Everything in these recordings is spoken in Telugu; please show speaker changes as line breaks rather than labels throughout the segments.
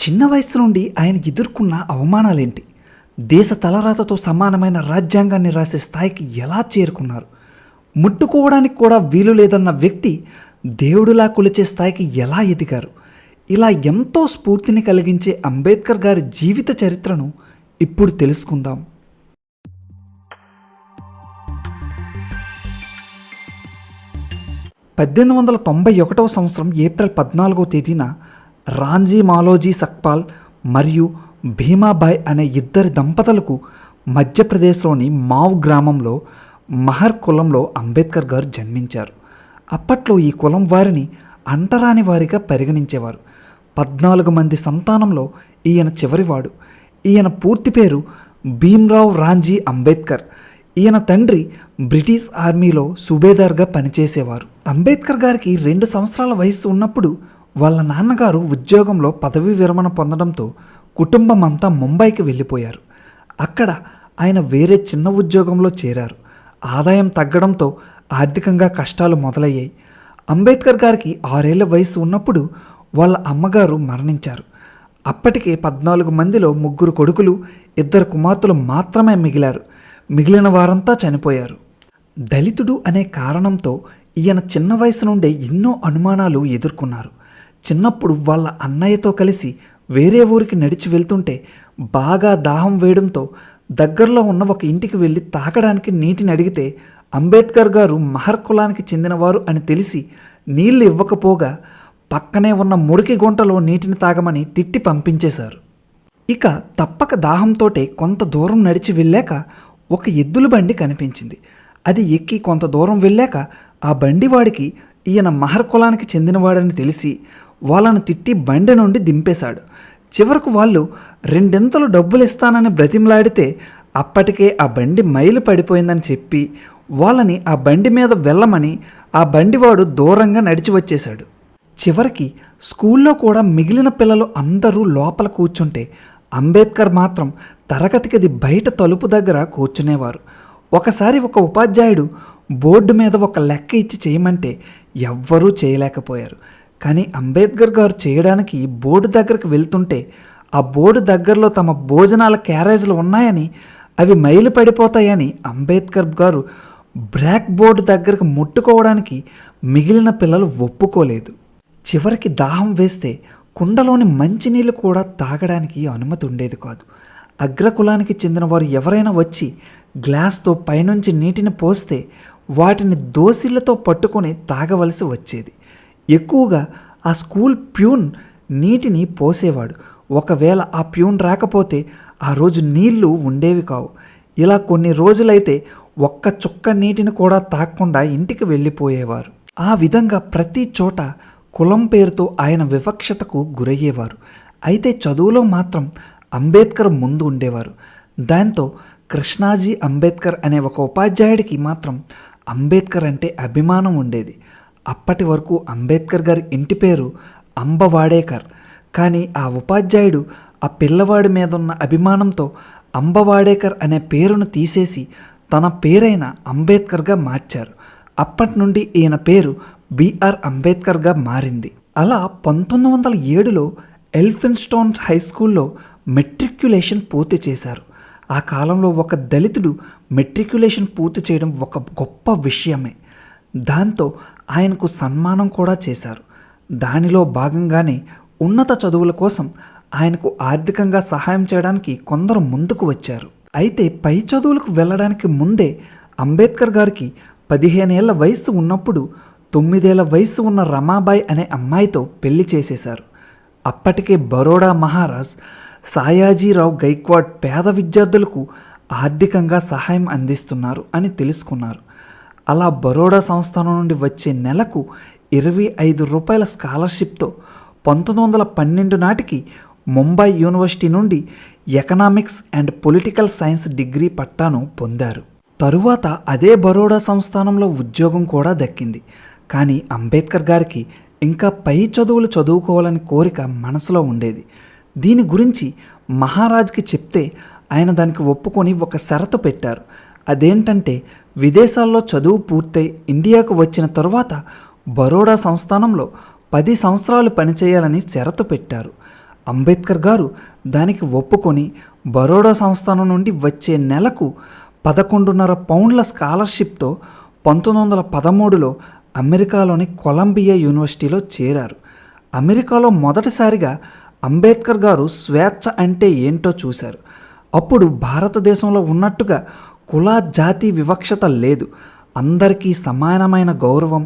చిన్న వయసు నుండి ఆయన ఎదుర్కొన్న అవమానాలేంటి? దేశ తలరాతతో సమానమైన రాజ్యాంగాన్ని రాసే స్థాయికి ఎలా చేరుకున్నారు? ముట్టుకోవడానికి కూడా వీలు లేదన్న వ్యక్తి దేవుడిలా కొలిచే స్థాయికి ఎలా ఎదిగారు? ఇలా ఎంతో స్ఫూర్తిని కలిగించే అంబేద్కర్ గారి జీవిత చరిత్రను ఇప్పుడు తెలుసుకుందాం. సంవత్సరం ఏప్రిల్ 14 రాంజీ మాలోజీ సక్పాల్ మరియు భీమాబాయ్ అనే ఇద్దరి దంపతులకు మధ్యప్రదేశ్లోని మావ్ గ్రామంలో మహర్ కులంలో అంబేద్కర్ గారు జన్మించారు. అప్పట్లో ఈ కులం వారిని అంటరాని వారిగా పరిగణించేవారు. 14 మంది సంతానంలో ఈయన చివరివాడు. ఈయన పూర్తి పేరు భీమ్రావ్ రాంజీ అంబేద్కర్. ఈయన తండ్రి బ్రిటిష్ ఆర్మీలో సుబేదార్గా పనిచేసేవారు. అంబేద్కర్ గారికి 2 సంవత్సరాల వయసు ఉన్నప్పుడు వాళ్ళ నాన్నగారు ఉద్యోగంలో పదవీ విరమణ పొందడంతో కుటుంబం అంతా ముంబైకి వెళ్ళిపోయారు. అక్కడ ఆయన వేరే చిన్న ఉద్యోగంలో చేరారు. ఆదాయం తగ్గడంతో ఆర్థికంగా కష్టాలు మొదలయ్యాయి. అంబేద్కర్ గారికి 6 ఏళ్ల వయసు ఉన్నప్పుడు వాళ్ళ అమ్మగారు మరణించారు. అప్పటికే 14 మందిలో 3 కొడుకులు 2 కుమార్తెలు మాత్రమే మిగిలారు. మిగిలిన వారంతా చనిపోయారు. దళితుడు అనే కారణంతో ఈయన చిన్న వయసు నుండే ఎన్నో అనుమానాలు ఎదుర్కొన్నారు. చిన్నప్పుడు వాళ్ళ అన్నయ్యతో కలిసి వేరే ఊరికి నడిచి వెళ్తుంటే బాగా దాహం వేయడంతో దగ్గరలో ఉన్న ఒక ఇంటికి వెళ్ళి తాగడానికి నీటిని అడిగితే అంబేద్కర్ గారు మహర్ కులానికి చెందినవారు అని తెలిసి నీళ్లు ఇవ్వకపోగా పక్కనే ఉన్న మురికి గుంటలో నీటిని తాగమని తిట్టి పంపించేశారు. ఇక తప్పక దాహంతోటే కొంత దూరం నడిచి వెళ్ళాక ఒక ఎద్దుల బండి కనిపించింది. అది ఎక్కి కొంత దూరం వెళ్ళాక ఆ బండివాడికి ఈయన మహర్ కులానికి చెందినవాడని తెలిసి వాళ్ళను తిట్టి బండి నుండి దింపేశాడు. చివరకు వాళ్ళు 2 డబ్బులు ఇస్తానని బ్రతిమలాడితే అప్పటికే ఆ బండి మైలు పడిపోయిందని చెప్పి వాళ్ళని ఆ బండి మీద వెళ్ళమని ఆ బండివాడు దూరంగా నడిచి వచ్చేశాడు. చివరికి స్కూల్లో కూడా మిగిలిన పిల్లలు అందరూ లోపల కూర్చుంటే అంబేద్కర్ మాత్రం తరగతి గది బయట తలుపు దగ్గర కూర్చునేవారు. ఒకసారి ఒక ఉపాధ్యాయుడు బోర్డు మీద ఒక లెక్క ఇచ్చి చేయమంటే ఎవ్వరూ చేయలేకపోయారు. కానీ అంబేద్కర్ గారు చేయడానికి బోర్డు దగ్గరకు వెళ్తుంటే ఆ బోర్డు దగ్గరలో తమ భోజనాల క్యారేజ్లు ఉన్నాయని అవి మైలు పడిపోతాయని అంబేద్కర్ గారు బ్లాక్ బోర్డు దగ్గరకు ముట్టుకోవడానికి మిగిలిన పిల్లలు ఒప్పుకోలేదు. చివరికి దాహం వేస్తే కుండలోని మంచినీళ్ళు కూడా తాగడానికి అనుమతి ఉండేది కాదు. అగ్రకులానికి చెందిన వారు ఎవరైనా వచ్చి గ్లాస్తో పైనుంచి నీటిని పోస్తే వాటిని దోసిళ్లతో పట్టుకొని తాగవలసి వచ్చేది. ఎక్కువగా ఆ స్కూల్ ప్యూన్ నీటిని పోసేవాడు. ఒకవేళ ఆ ప్యూన్ రాకపోతే ఆ రోజు నీళ్లు ఉండేవి కావు. ఇలా కొన్ని రోజులైతే ఒక్క చుక్క నీటిని కూడా తాగకుండా ఇంటికి వెళ్ళిపోయేవారు. ఆ విధంగా ప్రతి చోట కులం పేరుతో ఆయన వివక్షతకు గురయ్యేవారు. అయితే చదువులో మాత్రం అంబేద్కర్ ముందు ఉండేవారు. దాంతో కృష్ణాజీ అంబేద్కర్ అనే ఒక ఉపాధ్యాయుడికి మాత్రం అంబేద్కర్ అంటే అభిమానం ఉండేది. అప్పటి వరకు అంబేద్కర్ గారి ఇంటి పేరు అంబవాడేకర్. కానీ ఆ ఉపాధ్యాయుడు ఆ పిల్లవాడి మీద ఉన్న అభిమానంతో అంబవాడేకర్ అనే పేరును తీసేసి తన పేరైన అంబేద్కర్గా మార్చారు. అప్పటి నుండి ఈయన పేరు బిఆర్ అంబేద్కర్గా మారింది. అలా 1907లో ఎల్ఫిన్స్టోన్ హై స్కూల్లో మెట్రిక్యులేషన్ పూర్తి చేశారు. ఆ కాలంలో ఒక దళితుడు మెట్రిక్యులేషన్ పూర్తి చేయడం ఒక గొప్ప విషయమే. దాంతో ఆయనకు సన్మానం కూడా చేశారు. దానిలో భాగంగానే ఉన్నత చదువుల కోసం ఆయనకు ఆర్థికంగా సహాయం చేయడానికి కొందరు ముందుకు వచ్చారు. అయితే పై చదువులకు వెళ్ళడానికి ముందే అంబేద్కర్ గారికి 15 ఏళ్ల వయసు ఉన్నప్పుడు 9 ఏళ్ల వయసు ఉన్న రమాబాయ్ అనే అమ్మాయితో పెళ్లి చేసేశారు. అప్పటికే బరోడా మహారాజ్ సాయాజీరావు గైక్వాడ్ పేద విద్యార్థులకు ఆర్థికంగా సహాయం అందిస్తున్నారు అని తెలుసుకున్నారు. అలా బరోడా సంస్థానం నుండి వచ్చే నెలకు ₹25 స్కాలర్షిప్తో 1912 నాటికి ముంబై యూనివర్సిటీ నుండి economics and political science degree పట్టాను పొందారు. తరువాత అదే బరోడా సంస్థానంలో ఉద్యోగం కూడా దక్కింది. కానీ అంబేద్కర్ గారికి ఇంకా పై చదువులు చదువుకోవాలని కోరిక మనసులో ఉండేది. దీని గురించి మహారాజ్కి చెప్తే ఆయన దానికి ఒప్పుకొని ఒక షరతు పెట్టారు. అదేంటంటే విదేశాల్లో చదువు పూర్తయి ఇండియాకు వచ్చిన తరువాత బరోడా సంస్థానంలో 10 సంవత్సరాలు పనిచేయాలని షరతు పెట్టారు. అంబేద్కర్ గారు దానికి ఒప్పుకొని బరోడా సంస్థానం నుండి వచ్చే నెలకు 11.5 పౌండ్ల స్కాలర్షిప్తో 1913లో అమెరికాలోని కొలంబియా యూనివర్సిటీలో చేరారు. అమెరికాలో మొదటిసారిగా అంబేద్కర్ గారు స్వేచ్ఛ అంటే ఏంటో చూశారు. అప్పుడు భారతదేశంలో ఉన్నట్టుగా కుల జాతి వివక్షత లేదు. అందరికీ సమానమైన గౌరవం,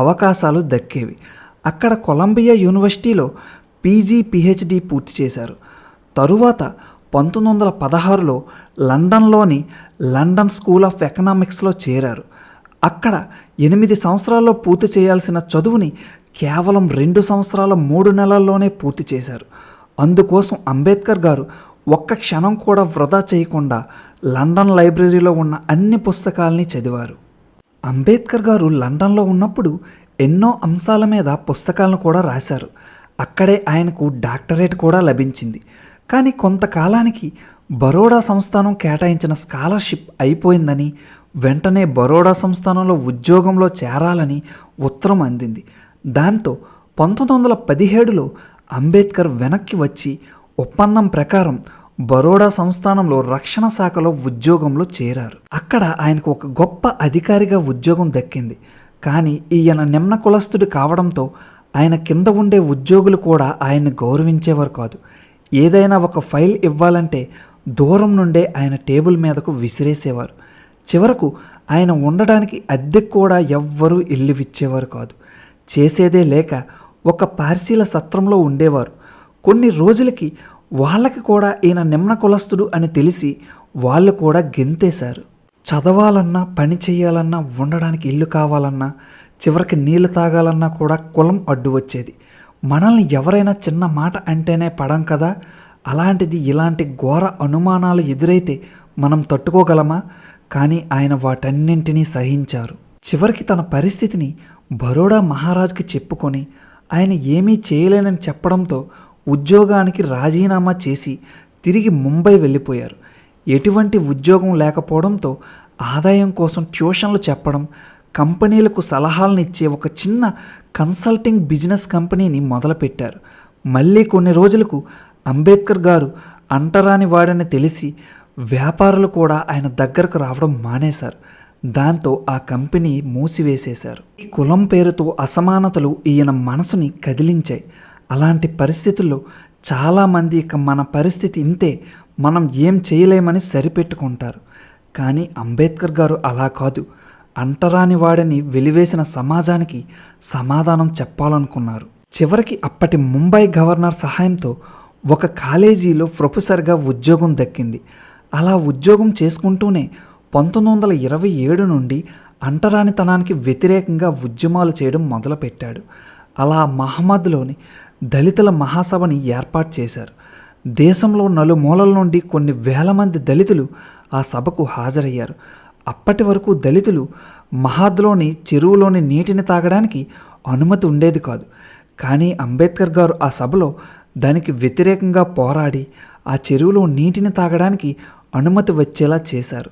అవకాశాలు దక్కేవి. అక్కడ కొలంబియా యూనివర్సిటీలో పీజీ పిహెచ్డి పూర్తి చేశారు. తరువాత 1916లో లండన్లోని లండన్ స్కూల్ ఆఫ్ ఎకనామిక్స్లో చేరారు. అక్కడ 8 సంవత్సరాల్లో పూర్తి చేయాల్సిన చదువుని కేవలం 2 సంవత్సరాల 3 నెలల్లోనే పూర్తి చేశారు. అందుకోసం అంబేద్కర్ గారు ఒక్క క్షణం కూడా వృధా చేయకుండా లండన్ లైబ్రరీలో ఉన్న అన్ని పుస్తకాలని చదివారు. అంబేద్కర్ గారు లండన్లో ఉన్నప్పుడు ఎన్నో అంశాల మీద పుస్తకాలను కూడా రాశారు. అక్కడే ఆయనకు డాక్టరేట్ కూడా లభించింది. కానీ కొంతకాలానికి బరోడా సంస్థానం కేటాయించిన స్కాలర్షిప్ అయిపోయిందని, వెంటనే బరోడా సంస్థానంలో ఉద్యోగంలో చేరాలని ఉత్తరం అందింది. దాంతో 1917లో అంబేద్కర్ వెనక్కి వచ్చి ఒప్పందం ప్రకారం బరోడా సంస్థానంలో రక్షణ శాఖలో ఉద్యోగంలో చేరారు. అక్కడ ఆయనకు ఒక గొప్ప అధికారిగా ఉద్యోగం దక్కింది. కానీ ఈయన నిమ్న కులస్తుడు కావడంతో ఆయన కింద ఉండే ఉద్యోగులు కూడా ఆయన్ని గౌరవించేవారు కాదు. ఏదైనా ఒక ఫైల్ ఇవ్వాలంటే దూరం నుండే ఆయన టేబుల్ మీదకు విసిరేసేవారు. చివరకు ఆయన ఉండడానికి అద్దెకు కూడా ఎవ్వరూ ఇల్లు ఇచ్చేవారు కాదు. చేసేదే లేక ఒక పార్సీల సత్రంలో ఉండేవారు. కొన్ని రోజులకి వాళ్ళకి కూడా ఈయన నిమ్న కులస్తుడు అని తెలిసి వాళ్ళు కూడా గెంతేశారు. చదవాలన్నా, పని చేయాలన్నా, ఉండడానికి ఇల్లు కావాలన్నా, చివరికి నీళ్లు తాగాలన్నా కూడా కులం అడ్డు వచ్చేది. మనల్ని ఎవరైనా చిన్న మాట అంటేనే పడం కదా. అలాంటిది ఇలాంటి ఘోర అనుమానాలు ఎదురైతే మనం తట్టుకోగలమా? కానీ ఆయన వాటన్నింటినీ సహించారు. చివరికి తన పరిస్థితిని బరోడా మహారాజ్కి చెప్పుకొని ఆయన ఏమీ చేయలేనని చెప్పడంతో ఉద్యోగానికి రాజీనామా చేసి తిరిగి ముంబై వెళ్ళిపోయారు. ఎటువంటి ఉద్యోగం లేకపోవడంతో ఆదాయం కోసం ట్యూషన్లు చెప్పడం, కంపెనీలకు సలహాలను ఇచ్చే ఒక చిన్న కన్సల్టింగ్ బిజినెస్ కంపెనీని మొదలుపెట్టారు. మళ్ళీ కొన్ని రోజులకు అంబేద్కర్ గారు అంటరాని వాడని తెలిసి వ్యాపారులు కూడా ఆయన దగ్గరకు రావడం మానేశారు. దాంతో ఆ కంపెనీ మూసివేసేశారు. ఈ కులం పేరుతో అసమానతలు ఈయన మనసుని కదిలించాయి. అలాంటి పరిస్థితుల్లో చాలామంది ఇక మన పరిస్థితి ఇంతే, మనం ఏం చేయలేమని సరిపెట్టుకుంటారు. కానీ అంబేద్కర్ గారు అలా కాదు. అంటరాని వాడని వెలివేసిన సమాజానికి సమాధానం చెప్పాలనుకున్నారు. చివరికి అప్పటి ముంబై గవర్నర్ సహాయంతో ఒక కాలేజీలో ప్రొఫెసర్గా ఉద్యోగం దక్కింది. అలా ఉద్యోగం చేసుకుంటూనే 1927 నుండి అంటరానితనానికి వ్యతిరేకంగా ఉద్యమాలు చేయడం మొదలుపెట్టాడు. అలా మహమ్మద్లోని దళితుల మహాసభని ఏర్పాటు చేశారు. దేశంలో నలుమూలల నుండి కొన్ని వేల మంది దళితులు ఆ సభకు హాజరయ్యారు. అప్పటి వరకు దళితులు మహాద్లోని చెరువులోని నీటిని తాగడానికి అనుమతి ఉండేది కాదు. కానీ అంబేద్కర్ గారు ఆ సభలో దానికి వ్యతిరేకంగా పోరాడి ఆ చెరువులో నీటిని తాగడానికి అనుమతి వచ్చేలా చేశారు.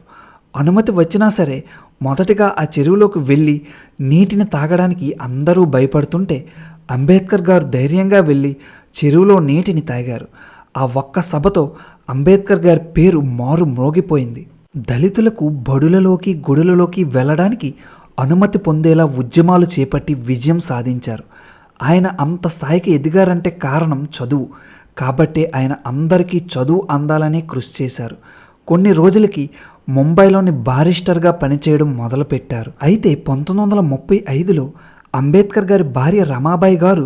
అనుమతి వచ్చినా సరే మొదటిగా ఆ చెరువులోకి వెళ్ళి నీటిని తాగడానికి అందరూ భయపడుతుంటే అంబేద్కర్ గారు ధైర్యంగా వెళ్ళి చెరువులో నీటిని తాగారు. ఆ ఒక్క సభతో అంబేద్కర్ గారి పేరు మారు మ్రోగిపోయింది. దళితులకు బడులలోకి గుడులలోకి వెళ్ళడానికి అనుమతి పొందేలా ఉద్యమాలు చేపట్టి విజయం సాధించారు. ఆయన అంత స్థాయికి ఎదిగారంటే కారణం చదువు. కాబట్టే ఆయన అందరికీ చదువు అందాలనే కృషి చేశారు. కొన్ని రోజులకి ముంబైలోని బారిస్టర్గా పనిచేయడం మొదలుపెట్టారు. అయితే 1935లో అంబేద్కర్ గారి భార్య రమాబాయి గారు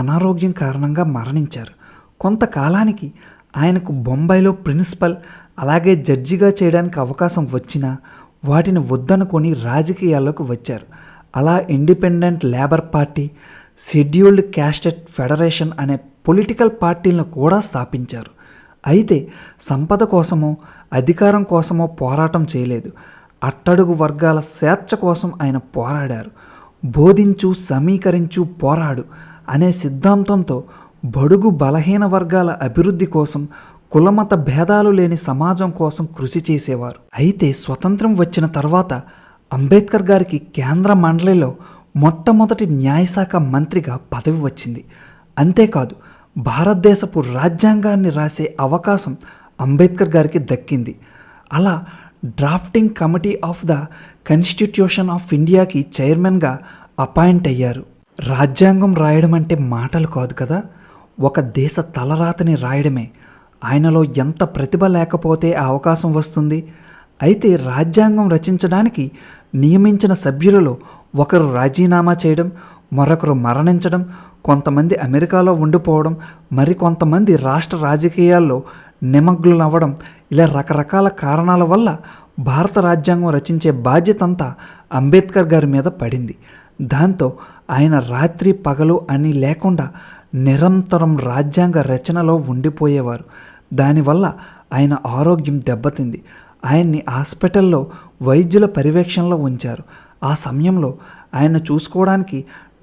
అనారోగ్యం కారణంగా మరణించారు. కొంతకాలానికి ఆయనకు బొంబాయిలో ప్రిన్సిపల్ అలాగే జడ్జిగా చేయడానికి అవకాశం వచ్చినా వాటిని వద్దనుకొని రాజకీయాల్లోకి వచ్చారు. అలా independent labour party, scheduled casted federation అనే పొలిటికల్ పార్టీలను కూడా స్థాపించారు. అయితే సంపద కోసమో అధికారం కోసమో పోరాటం చేయలేదు. అట్టడుగు వర్గాల స్వేచ్ఛ కోసం ఆయన పోరాడారు. బోధించు, సమీకరించు, పోరాడు అనే సిద్ధాంతంతో బడుగు బలహీన వర్గాల అభివృద్ధి కోసం, కులమత భేదాలు లేని సమాజం కోసం కృషి చేసేవారు. అయితే స్వతంత్రం వచ్చిన తర్వాత అంబేద్కర్ గారికి కేంద్ర మండలిలో మొట్టమొదటి న్యాయశాఖ మంత్రిగా పదవి వచ్చింది. అంతేకాదు భారతదేశపు రాజ్యాంగాన్ని రాసే అవకాశం అంబేద్కర్ గారికి దక్కింది. అలా drafting committee of the constitution of ఇండియాకి చైర్మన్గా అపాయింట్ అయ్యారు. రాజ్యాంగం రాయడం అంటే మాటలు కాదు కదా, ఒక దేశ తలరాతని రాయడమే. ఆయనలో ఎంత ప్రతిభ లేకపోతే ఆ అవకాశం వస్తుంది. అయితే రాజ్యాంగం రచించడానికి నియమించిన సభ్యులలో ఒకరు రాజీనామా చేయడం, మరొకరు మరణించడం, కొంతమంది అమెరికాలో ఉండిపోవడం, మరికొంతమంది రాష్ట్ర రాజకీయాల్లో నిమగ్నులవ్వడం, ఇలా రకరకాల కారణాల వల్ల భారత రాజ్యాంగం రచించే బాధ్యత అంతా అంబేద్కర్ గారి మీద పడింది. దాంతో ఆయన రాత్రి పగలు అని లేకుండా నిరంతరం రాజ్యాంగ రచనలో ఉండిపోయేవారు. దానివల్ల ఆయన ఆరోగ్యం దెబ్బతింది. ఆయన్ని హాస్పిటల్లో వైద్యుల పర్యవేక్షణలో ఉంచారు. ఆ సమయంలో ఆయన చూసుకోవడానికి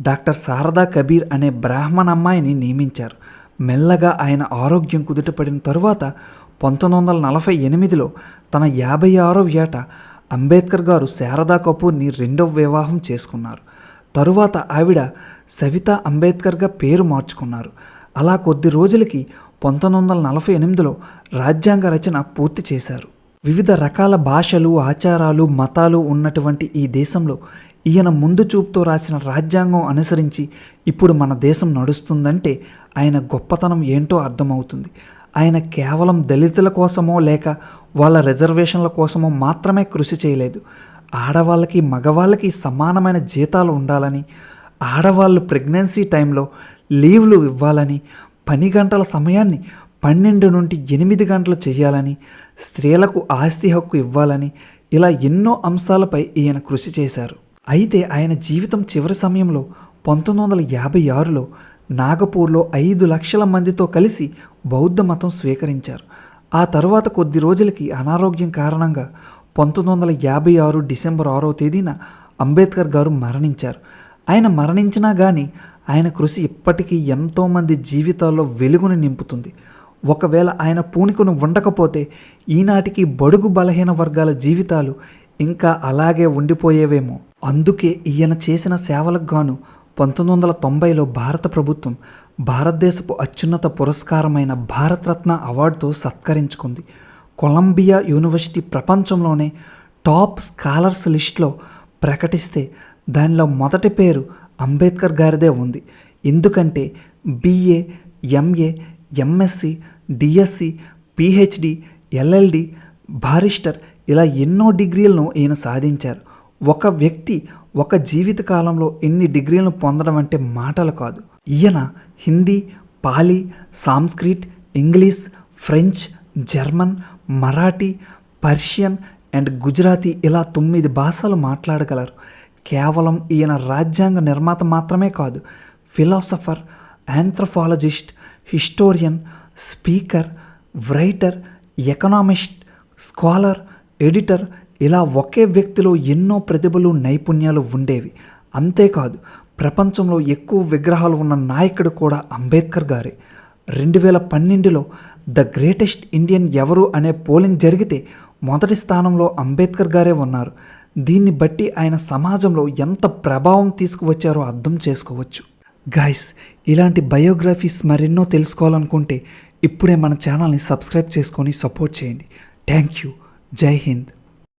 డాక్టర్ శారదా కబీర్ అనే బ్రాహ్మణ అమ్మాయిని నియమించారు. మెల్లగా ఆయన ఆరోగ్యం కుదుటపడిన తరువాత 1948లో తన 56వ ఏట అంబేద్కర్ గారు శారదా కపూర్ని రెండవ వివాహం చేసుకున్నారు. తరువాత ఆవిడ సవితా అంబేద్కర్గా పేరు మార్చుకున్నారు. అలా కొద్ది రోజులకి 1948లో రాజ్యాంగ రచన పూర్తి చేశారు. వివిధ రకాల భాషలు, ఆచారాలు, మతాలు ఉన్నటువంటి ఈ దేశంలో ఈయన ముందు చూపుతో రాసిన రాజ్యాంగం అనుసరించి ఇప్పుడు మన దేశం నడుస్తుందంటే ఆయన గొప్పతనం ఏంటో అర్థమవుతుంది. ఆయన కేవలం దళితుల కోసమో లేక వాళ్ళ రిజర్వేషన్ల కోసమో మాత్రమే కృషి చేయలేదు. ఆడవాళ్ళకి మగవాళ్ళకి సమానమైన జీతాలు ఉండాలని, ఆడవాళ్ళు ప్రెగ్నెన్సీ టైంలో లీవ్లు ఇవ్వాలని, పని గంటల సమయాన్ని 12 నుండి 8 గంటలు చేయాలని, స్త్రీలకు ఆస్తి హక్కు ఇవ్వాలని, ఇలా ఎన్నో అంశాలపై ఈయన కృషి చేశారు. అయితే ఆయన జీవితం చివరి సమయంలో 1956లో నాగపూర్లో 5 లక్షల మందితో కలిసి బౌద్ధ మతం స్వీకరించారు. ఆ తరువాత కొద్ది రోజులకి అనారోగ్యం కారణంగా 1956 డిసెంబర్ 6వ తేదీన అంబేద్కర్ గారు మరణించారు. ఆయన మరణించినా కానీ ఆయన కృషి ఇప్పటికీ ఎంతోమంది జీవితాల్లో వెలుగును నింపుతుంది. ఒకవేళ ఆయన పూనికను ఉండకపోతే ఈనాటికి బడుగు బలహీన వర్గాల జీవితాలు ఇంకా అలాగే ఉండిపోయేవేమో. అందుకే ఈయన చేసిన సేవలకు గాను 1990లో భారత ప్రభుత్వం భారతదేశపు అత్యున్నత పురస్కారమైన భారతరత్న అవార్డుతో సత్కరించుకుంది. కొలంబియా యూనివర్సిటీ ప్రపంచంలోనే టాప్ స్కాలర్స్ లిస్ట్లో ప్రకటిస్తే దానిలో మొదటి పేరు అంబేద్కర్ గారిదే ఉంది. ఎందుకంటే BA, MA, MSc, DSc, PhD, LLD, barrister ఇలా ఎన్నో డిగ్రీలను ఈయన సాధించారు. ఒక వ్యక్తి ఒక జీవితకాలంలో ఎన్ని డిగ్రీలను పొందడం అంటే మాటలు కాదు. ఈయన Hindi, Pali, Sanskrit, English, French, German, Marathi, Persian and Gujarati ఇలా 9 భాషలు మాట్లాడగలరు. కేవలం ఈయన రాజ్యాంగ నిర్మాత మాత్రమే కాదు, philosopher, anthropologist, historian, speaker, writer, economist, scholar, editor ఇలా ఒకే వ్యక్తిలో ఎన్నో ప్రతిభలు, నైపుణ్యాలు ఉండేవి. అంతేకాదు ప్రపంచంలో ఎక్కువ విగ్రహాలు ఉన్న నాయకుడు కూడా అంబేద్కర్ గారే. 2012లో ద గ్రేటెస్ట్ ఇండియన్ ఎవరు అనే పోలింగ్ జరిగితే మొదటి స్థానంలో అంబేద్కర్ గారే ఉన్నారు. దీన్ని బట్టి ఆయన సమాజంలో ఎంత ప్రభావం తీసుకువచ్చారో అర్థం చేసుకోవచ్చు. గైస్, ఇలాంటి బయోగ్రఫీస్ మరెన్నో తెలుసుకోవాలనుకుంటే ఇప్పుడే మన ఛానల్ని సబ్స్క్రైబ్ చేసుకొని సపోర్ట్ చేయండి. Thank you. జై హింద్.